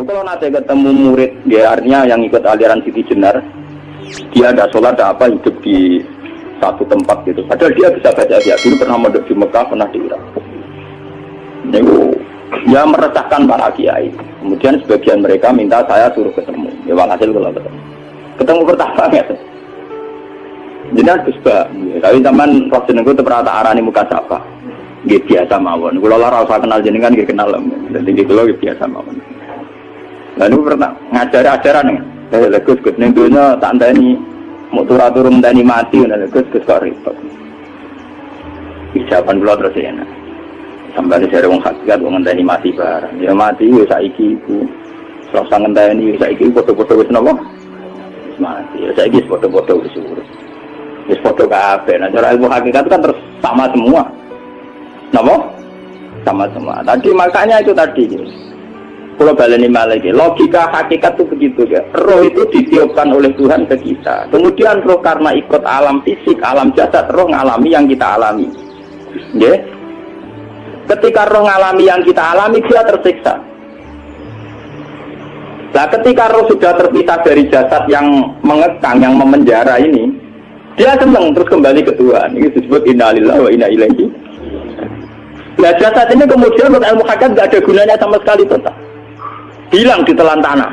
Kalau nanti ketemu murid, dia artinya yang ikut aliran Siti Jenar, dia ada sholat, ada apa, hidup di satu tempat gitu. Padahal dia bisa baca dia dulu pernah mondok di Mekah, pernah di Irak. Itu ya meresahkan para kiai. Kemudian sebagian mereka minta saya suruh ketemu. Ya walhasil kalau ketemu pertama ya. Jadi harus tapi zaman roh jenengku itu pernah tak arani muka siapa. Gitu biasa mawon. Kalau lara usah kenal jenengan, gitu kenal. Jadi gitu loh biasa mawon. Lalu pernah ngajar ajaran nih. Gus nentunya tak andani mau turun andani mati, gus kok repot. Ucapan kula terus ya. Sampai dari wong hakikat wong andani mati barang. Ya mati ya saiki iku. Rasa ngenteni saiki foto-foto wis napa? Wis mati. Ya saiki foto-foto wis urip. Wis foto kabeh. Nah cara ilmu hakikat itu kan terus sama semua. Napa? Sama semua. Tadi makanya itu tadi. Kalau baleni malaikat, logika hakikat itu begitu ya. Roh itu ditiupkan oleh Tuhan ke kita. Kemudian roh karena ikut alam fisik, alam jasad, roh ngalami yang kita alami. Ya. Ketika roh ngalami yang kita alami, dia tersiksa. Nah, ketika roh sudah terpisah dari jasad yang mengekang, yang memenjara ini, dia senang terus kembali ke Tuhan. Ini disebut inna lillahi wa inna ilaihi. Nah, jasad ini kemudian menurut ilmu hakikat tidak ada gunanya sama sekali total. Hilang di telan tanah.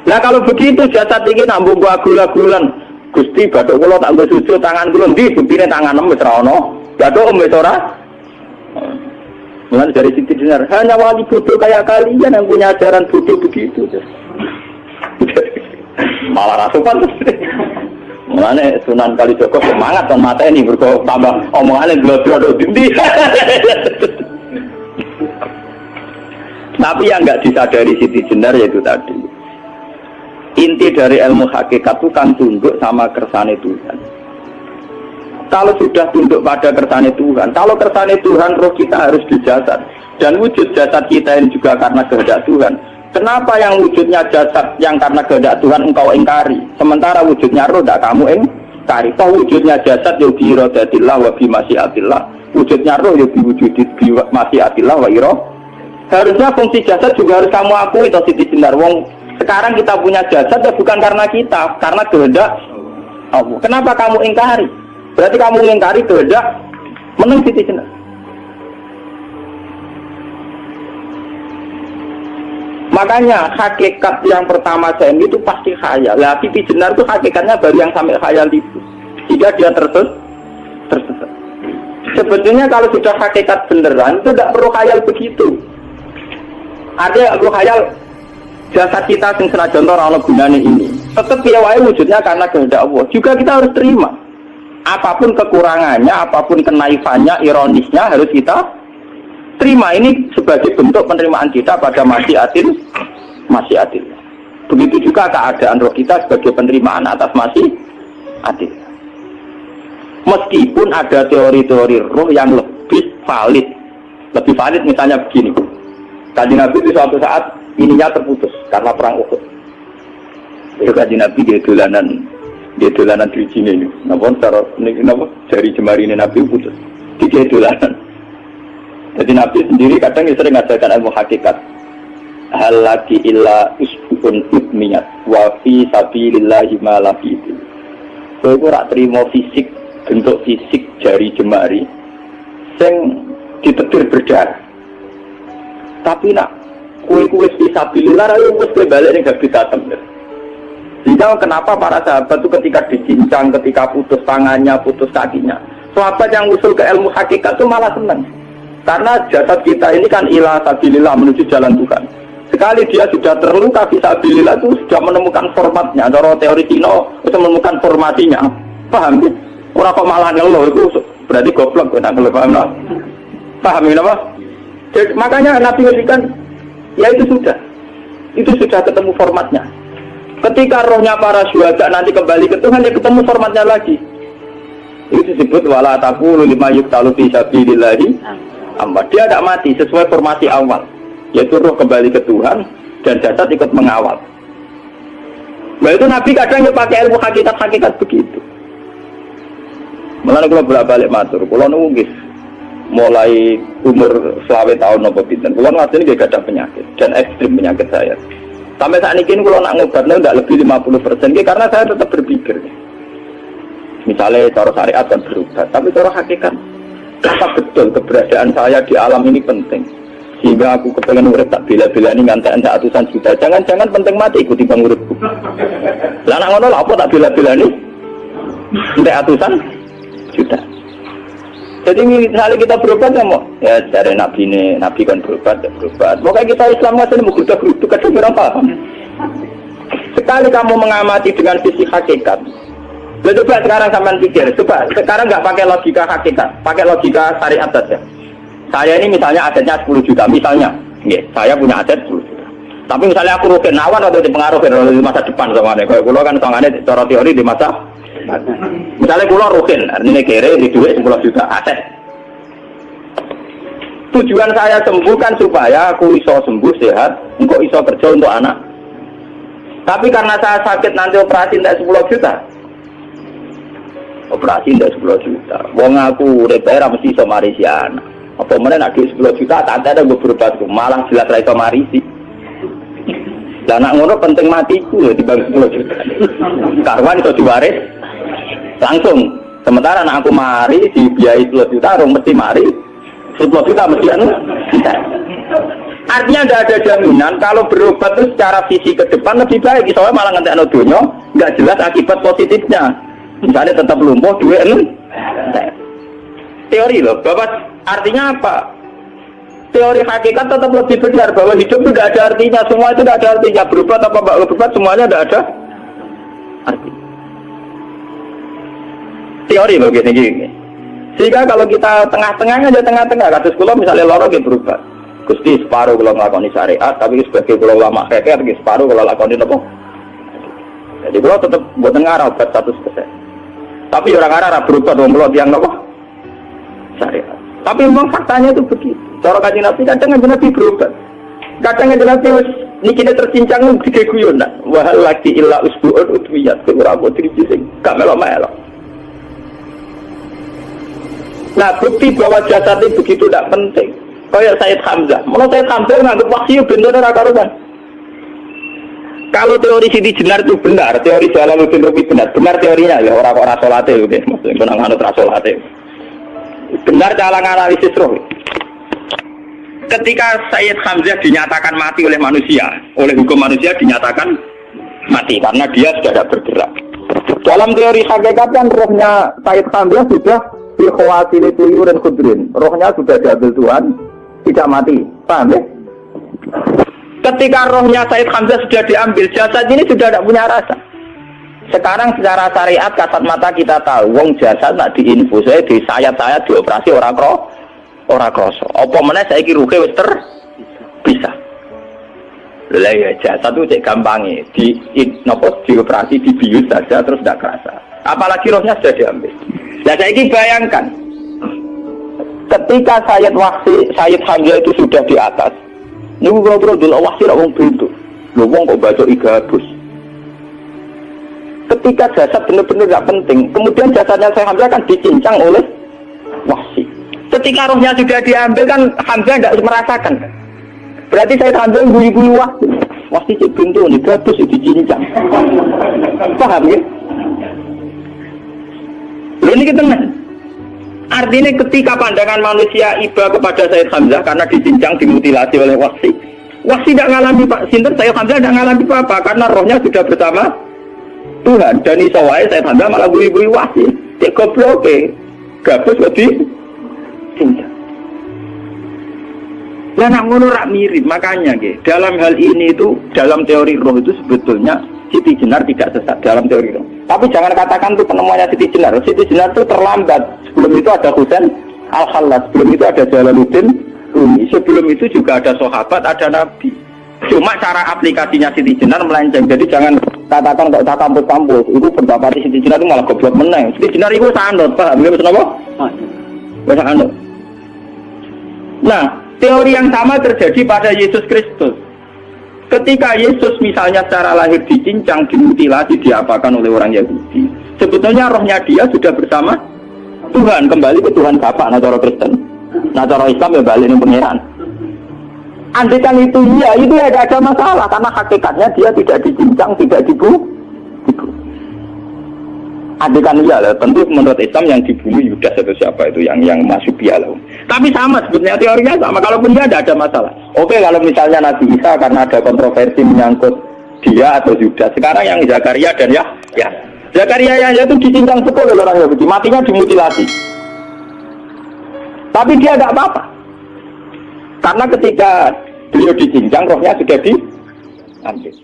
Nah kalau begitu jasad ini nambung gua gula-gulan. Gusti badok kula tak sujud tangan kula ndi buktine tangan wis ra ono. Badok wis ora. Mulai dari Siti Jenar, hanya wali bodoh kayak kalian yang punya ajaran bodoh begitu. Malah rasukan. Mulane Sunan Kalijaga semangat kon mateni mergo tambah omongane glodro ndi. Tapi yang nggak disadari Siti Jenar yaitu tadi inti dari ilmu hakikat itu kan tunduk sama kersane Tuhan. Kalau sudah tunduk pada kersane Tuhan, kalau kersane Tuhan roh kita harus di jasad dan wujud jasad kita ini juga karena kehendak Tuhan. Kenapa yang wujudnya jasad yang karena kehendak Tuhan engkau ingkari, sementara wujudnya roh tidak kamu ingkari? Toh wujudnya jasad ya bi iradatillah wa bi masyiatillah, wujudnya roh ya bi wujudi bi masyiatillah wa iradatillah. Harusnya fungsi jasad juga harus kamu akui atau Siti Jenar. Wong sekarang kita punya jasad ya bukan karena kita, karena kehendak Allah. Kenapa kamu ingkari? Berarti kamu ingkari kehendak meneng Siti Jenar. Makanya hakikat yang pertama saya itu pasti khayal. Lah Siti Jenar itu hakikatnya baru yang sampai khayal itu. Jika dia tersesat. Sebetulnya kalau sudah hakikat beneran itu tidak perlu khayal begitu. Ada aku khayal jasad kita sing senajan ora ana gunane ini. Tetap piye wae wujudnya karena kehendak Allah. Juga kita harus terima. Apapun kekurangannya, apapun kenaifannya, ironisnya harus kita terima. Ini sebagai bentuk penerimaan kita pada masyiatil. Begitu juga keadaan roh kita sebagai penerimaan atas masyiatil. Meskipun ada teori-teori roh yang lebih valid. Lebih valid misalnya begini. Kanjeng Nabi itu suatu saat ininya terputus karena perang Uhud. Itu Kanjeng Nabi dia dolanan driji ini. Napa cara napa jari jemari ini Nabi putus. Dia dolanan. Jadi Nabi sendiri kadang sering ngajarkan ilmu hakikat. Hal lagi illa usbun ibniyat wa fi sabilillahi ma lafitu. Kowe ora trimo fisik, bentuk fisik jari jemari sing ditetir berdarah. Tapi nak kue bisa bilillah ayo wis balik ning habis atem. Jika kenapa para sahabat itu ketika dicincang, ketika putus tangannya, putus kakinya, sahabat yang usul ke ilmu hakikat itu malah senang. Karena jasad kita ini kan ila sabilillah menuju jalan Tuhan. Sekali dia sudah terluka fisabilillah itu sudah menemukan formatnya. Cara teori Cina itu menemukan formasinya. Paham? Orang kok malah ngeluh itu berarti goblok kita ngeluh paham? Paham ini apa? Jadi, makanya Nabi ngertikan, ya itu sudah ketemu formatnya. Ketika rohnya para syuhada nanti kembali ke Tuhan, ya ketemu formatnya lagi. Itu disebut wala taqulu lima yuqtalu fi sabilillahi amwat. Dia tidak mati sesuai formasi awal, yaitu roh kembali ke Tuhan dan jasad ikut mengawal. Nah itu Nabi kadang pakai ilmu hakikat begitu. Mulane kula bolak-balik matur, kula nunggis mulai umur selawe tahun nopo pinten. Kulo ngasih ini gak ada penyakit dan ekstrim penyakit saya. Sampai saat ini kulo nak ngobatnya tidak lebih 50%. Karena saya tetap berpikir. Misalnya cara syariat dan berobat, tapi cara hakikat, apa betul keberadaan saya di alam ini penting? Sehingga aku kepengen urip tak bila-bila ini ngantek atusan juta. Jangan-jangan penting mati ikuti bang uripku. Lah nak ngono apa tak bila-bila ini? Ngantek atusan juta. Jadi misalnya kita berobat ya dari Nabi kan berobat ya berobat. Pokoknya kita Islam nggak mau geruduk kadang orang paham. Sekali kamu mengamati dengan sisi hakikat. Coba sekarang sampean pikir, coba sekarang nggak pakai logika hakikat, pakai logika syariat saja. Saya ini misalnya asetnya 10 juta, misalnya, saya punya aset 10 juta. Tapi misalnya aku rugi nawan atau dipengaruhi di masa depan sama nih, kalau kulo kan soalnya cara teori di masa, misalnya kulo rugi, artinya kere di duit 10 juta aset. Tujuan saya sembuh kan supaya aku iso sembuh sehat, engkau iso kerja untuk anak. Tapi karena saya sakit nanti operasi tidak 10 juta. Operasi tidak 10 juta. Wong aku repair mesti iso marisi anak. Apa meneh nek 10 juta tak ada gue berobatku, malah jelas ra iso marisi. Lah nek ngono penting matiku lho dibanding 10 juta. Karwan iso diwaris langsung. Sementara nek aku mari dibiayai 10 juta rong mesti mari 10 juta mesti anu. Artinya tidak ada jaminan kalau berobat itu secara visi ke depan lebih baik. Soalnya malah ngentekno donya enggak jelas akibat positifnya. Misalnya tetap lumpuh duit teori loh, Bapak artinya apa? Teori hakikat tetap lebih benar bahwa hidup itu tidak ada artinya, semua itu tidak ada artinya, berobat apa enggak berobat semuanya tidak ada arti. Teori loh gini. Sehingga kalau kita tengah-tengahnya aja tengah-tengah, kasus kula misalnya loro nggih berobat. Gusti separuh kula nglakoni syariat, tapi sebagai kula ulama fikih nggih separuh kula lakoni napa? Jadi kula tetap mboten ngarah obat 100%. Tapi orang Arab berobat wong kula tiyang napa? Syariat. Tapi memang faktanya itu begitu. Cara Kanjeng Nabi kadang Kanjeng Nabi berobat. Kadang Kanjeng Nabi wis niki tercincang dige guyon nak. Wa laki illa usbu'un udwiyat ora kok driji sing gak melok-melok. Nah, bukti bahwa jasad itu begitu tidak penting. Kayak Sayyid Hamzah. Menurut Sayyid Hamzah nganggep wahyu bener ora karuan. Kalau teori Siti Jenar itu benar, teori Jalaluddin Rumi benar teorinya ya orang-orang salate lho nggih, maksudnya nang anut salate. Benar cara analisis roh. Ketika Sayyid Hamzah dinyatakan mati oleh manusia, oleh hukum manusia dinyatakan mati karena dia sudah tidak bergerak. Dalam teori hakikat kan rohnya Sayyid Hamzah sudah dikhawatir tuyur dan khudrin. Rohnya sudah diambil Tuhan, tidak mati. Paham ya? Ketika rohnya Sayyid Hamzah sudah diambil, jasad ini sudah tidak punya rasa. Sekarang secara syariat kasat mata kita tahu, wong jasad nak diinfus, di sayat-sayat dioperasi orang kroso. Apa meneh saiki ruhe wis bisa. Lah ya jasad itu cek gampange, dioperasi dibius saja terus tidak kerasa. Apalagi rohnya sudah diambil. Nah saiki bayangkan, ketika Sayyid Hamzah itu sudah di atas. Ini kalau dulu wahsi orang pintu, lu wong kok baca igabus. Ketika jasad benar-benar tidak penting, kemudian jasadnya Sayyid Hamzah akan dicincang oleh wahsi. Ketika rohnya sudah diambil kan Hamzah tidak merasakan. Berarti Sayyid Hamzah bunyi-bunyi wahsi cek pintu ini gabus dicincang. Paham ya? Lalu ini kita artinya ketika pandangan manusia iba kepada Sayyid Hamzah karena dicincang, dimutilasi oleh wahsi tidak mengalami Pak Sinten, Sayyid Hamzah tidak mengalami apa-apa karena rohnya sudah bersama Tuhan. Dan isowai Sayyid Hamzah malah bui-bui wahsi cek goblok gabus lebih cincang. Lah nak ngono rak mirip, makanya dalam hal ini itu dalam teori roh itu sebetulnya Siti Jenar tidak sesat dalam teori roh. Tapi jangan katakan itu penemuannya Siti Jenar. Siti Jenar itu terlambat. Sebelum itu ada Husain Al-Khallas, sebelum itu ada Jalaluddin Rumi, sebelum itu juga ada sahabat, ada nabi. Cuma cara aplikasinya Siti Jenar melenceng. Jadi jangan katakan kok tak kampus-kampus. Itu pendapat Siti Jenar itu malah goblok meneng. Siti Jenar itu sanut, paham nggih maksud apa? Bahasa sanut. Nah, teori yang sama terjadi pada Yesus Kristus. Ketika Yesus misalnya secara lahir dicincang, dimutilasi, diapakan oleh orang Yahudi, sebetulnya rohnya dia sudah bersama Tuhan, kembali ke Tuhan Bapa, nah cara Kristen. Nah cara Islam ya balik ning pangeran. Andikan itu iya, itu ya tidak ada masalah karena hakikatnya dia tidak dicincang, tidak dibunuh. Andikan iya lah, tentu menurut Islam yang dibunuh Yudas atau siapa itu yang masuk bialah. Tapi sama sebetulnya teorinya sama. Kalaupun dia tidak ada masalah. Oke kalau misalnya Nabi Isa karena ada kontroversi menyangkut dia atau Yudas. Sekarang yang Zakaria dan ya Zakaria yang itu dicincang betul oleh orang Yahudi, matinya dimutilasi. Tapi dia tidak apa-apa. Karena ketika beliau dicincang rohnya sudah diambil.